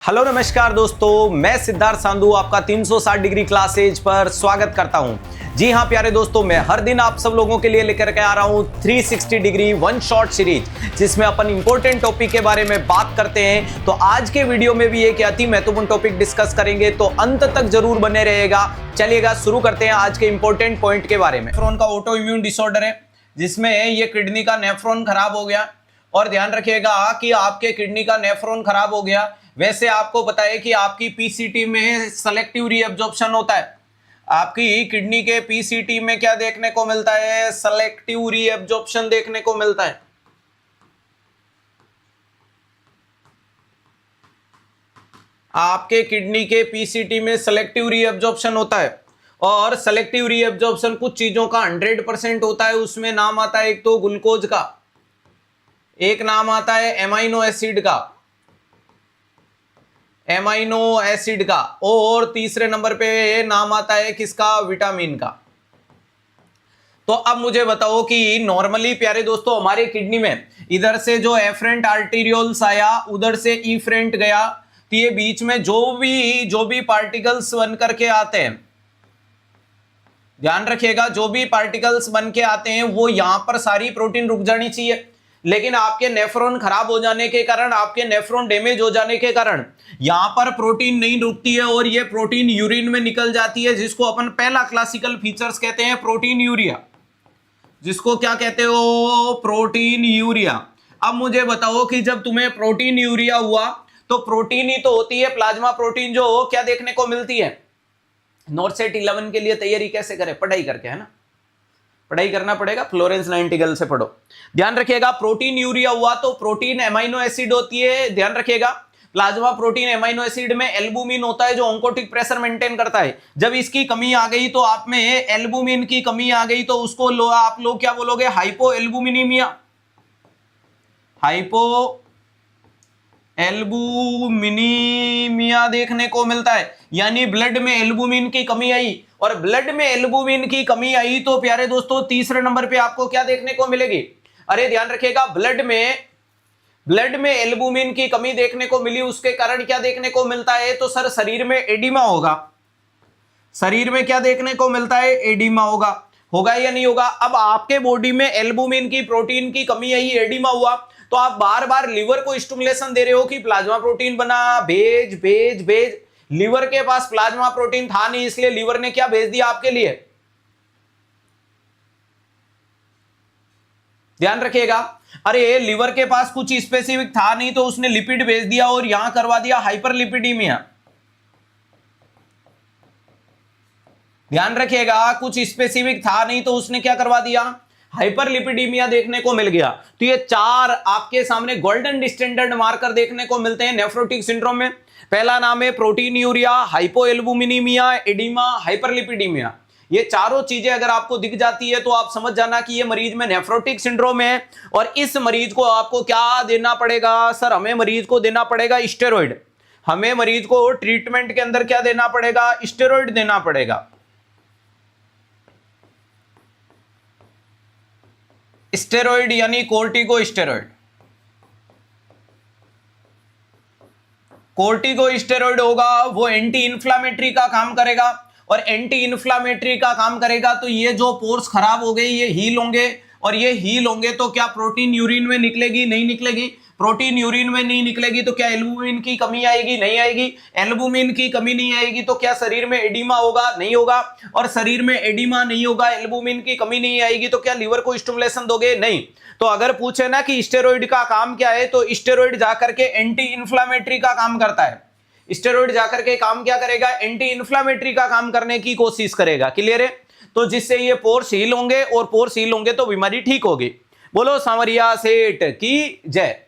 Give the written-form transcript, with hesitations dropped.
Hello नमस्कार दोस्तों, मैं सिद्धार्थ सांधु आपका 360 डिग्री क्लासेज पर स्वागत करता हूं। जी हां प्यारे दोस्तों, मैं हर दिन आप सब लोगों के लिए लेकर के आ रहा हूं 360 डिग्री वन शॉट सीरीज, जिसमें अपन इंपॉर्टेंट टॉपिक के बारे में बात करते हैं। तो आज के वीडियो में भी एक अति महत्वपूर्ण टॉपिक डिस्कस करेंगे, तो अंत तक जरूर बने रहेगा। चलिएगा शुरू करते हैं आज के इंपॉर्टेंट पॉइंट के बारे में। नेफ्रॉन का ऑटो इम्यून डिसऑर्डर है, जिसमें ये किडनी का नेफ्रॉन खराब हो गया। और ध्यान रखिएगा कि आपके किडनी का नेफ्रॉन खराब हो गया। वैसे आपको पता है कि आपकी पीसीटी में सेलेक्टिव रीअब्जॉर्प्शन होता है। आपकी किडनी के पीसीटी में क्या देखने को मिलता है? सेलेक्टिव रीअब्जॉर्प्शन देखने को मिलता है। आपके किडनी के पीसीटी में सेलेक्टिव रीअब्जॉर्प्शन होता है। और सेलेक्टिव रीअब्जॉर्प्शन कुछ चीजों का 100% होता है। उसमें नाम आता है एक तो ग्लूकोज का, एक नाम आता है एमाइनो एसिड का, और तीसरे नंबर पे नाम आता है किसका? विटामिन का। तो अब मुझे बताओ कि नॉर्मली प्यारे दोस्तों हमारे किडनी में इधर से जो एफरेंट आर्टेरियोल्स आया, उधर से इफरेंट गया, तो ये बीच में जो भी पार्टिकल्स बन करके आते हैं, ध्यान रखिएगा, जो भी पार्टिकल्स बन के आते हैं वो यहां पर सारी प्रोटीन रुक जानी चाहिए। लेकिन आपके नेफ्रॉन खराब हो जाने के कारण, आपके नेफ्रॉन डैमेज हो जाने के कारण यहां पर प्रोटीन नहीं रुकती है और ये प्रोटीन यूरिन में निकल जाती है, जिसको अपन पहला क्लासिकल फीचर्स कहते हैं प्रोटीन यूरिया। जिसको क्या कहते हो? Protein urea. अब मुझे बताओ कि जब तुम्हें प्रोटीन यूरिया हुआ तो प्रोटीन ही तो होती है प्लाज्मा प्रोटीन, जो क्या देखने को मिलती है? नॉर्सेट 11 के लिए तैयारी कैसे करें? पढ़ाई करके, है ना? पढ़ाई करना पड़ेगा, फ्लोरेंस नाइटिंगेल से पढ़ो। ध्यान रखिएगा, प्रोटीन यूरिया हुआ तो प्रोटीन एमाइनो एसिड होती है। ध्यान रखिएगा, प्लाज्मा प्रोटीन एमाइनो एसिड में एल्बुमिन होता है, जो ऑन्कोटिक प्रेशर मेंटेन करता है। जब इसकी कमी आ गई तो आप में एल्बुमिन की कमी आ गई तो उसको आप लोग क्या बोलोगे? हाइपो एल्बुमिनीमिया। हाइपो एल्बुमिनीमिया देखने को मिलता है, यानी ब्लड में एल्बुमिन की कमी आई। और ब्लड में एल्बुमिन की कमी आई तो प्यारे दोस्तों तीसरे नंबर पे आपको क्या देखने को मिलेगी? अरे ध्यान रखिएगा, ब्लड में एल्बुमिन की कमी देखने को मिली, उसके कारण क्या देखने को मिलता है? तो सर शरीर में एडिमा होगा। शरीर में क्या देखने को मिलता है? एडिमा होगा या नहीं होगा? अब आपके बॉडी में एल्बुमिन की प्रोटीन की कमी आई, एडिमा हुआ, तो आप बार बार लीवर को स्टिमुलेशन दे रहे हो कि प्लाज्मा प्रोटीन बना, भेज। लीवर के पास प्लाज्मा प्रोटीन था नहीं, इसलिए लीवर ने क्या भेज दिया आपके लिए? ध्यान रखिएगा, अरे लीवर के पास कुछ स्पेसिफिक था नहीं तो उसने लिपिड भेज दिया और यहां करवा दिया हाइपरलिपिडीमिया। ध्यान रखिएगा, कुछ स्पेसिफिक था नहीं तो उसने क्या करवा दिया? हाइपरलिपिडीमिया देखने को मिल गया। तो ये चार आपके सामने गोल्डन स्टैंडर्ड मार्कर देखने को मिलते हैं नेफ्रोटिक सिंड्रोम में। पहला नाम है प्रोटीन यूरिया, हाइपोएल्बुमिनीमिया, एडिमा, हाइपरलिपिडीमिया। ये चारों चीजें अगर आपको दिख जाती है तो आप समझ जाना कि ये मरीज में नेफ्रोटिक सिंड्रोम है। और इस मरीज को आपको क्या देना पड़ेगा? सर हमें मरीज को देना पड़ेगा स्टेरॉइड। हमें मरीज को ट्रीटमेंट के अंदर क्या देना पड़ेगा? स्टेरॉइड देना पड़ेगा। स्टेरॉइड यानी कोर्टिकोस्टेरॉइड। कोर्टिकोस्टेरॉइड होगा, वो एंटी इंफ्लामेटरी का काम करेगा। और एंटी इंफ्लामेटरी का काम करेगा तो ये जो पोर्स खराब हो गए ये हील होंगे, और ये हील होंगे तो क्या प्रोटीन यूरिन में निकलेगी? नहीं निकलेगी। प्रोटीन यूरिन में नहीं निकलेगी तो क्या एल्बुमिन की कमी आएगी? नहीं आएगी। एल्बुमिन की कमी नहीं आएगी तो क्या शरीर में एडिमा होगा? नहीं होगा। और शरीर में एडिमा नहीं होगा, एल्बुमिन की कमी नहीं आएगी तो क्या लीवर को स्टिमुलेशन दोगे? नहीं। तो अगर पूछे ना कि स्टेरॉइड का काम क्या है, तो स्टेरॉइड जाकर के एंटी इंफ्लामेटरी का काम करता है। स्टेरॉइड जाकर के काम क्या करेगा? एंटी इंफ्लामेटरी का काम करने की कोशिश करेगा। क्लियर है? तो जिससे ये पोर्स हील होंगे, और पोर्स हील होंगे तो बीमारी ठीक होगी। बोलो सांवरिया सेठ की जय।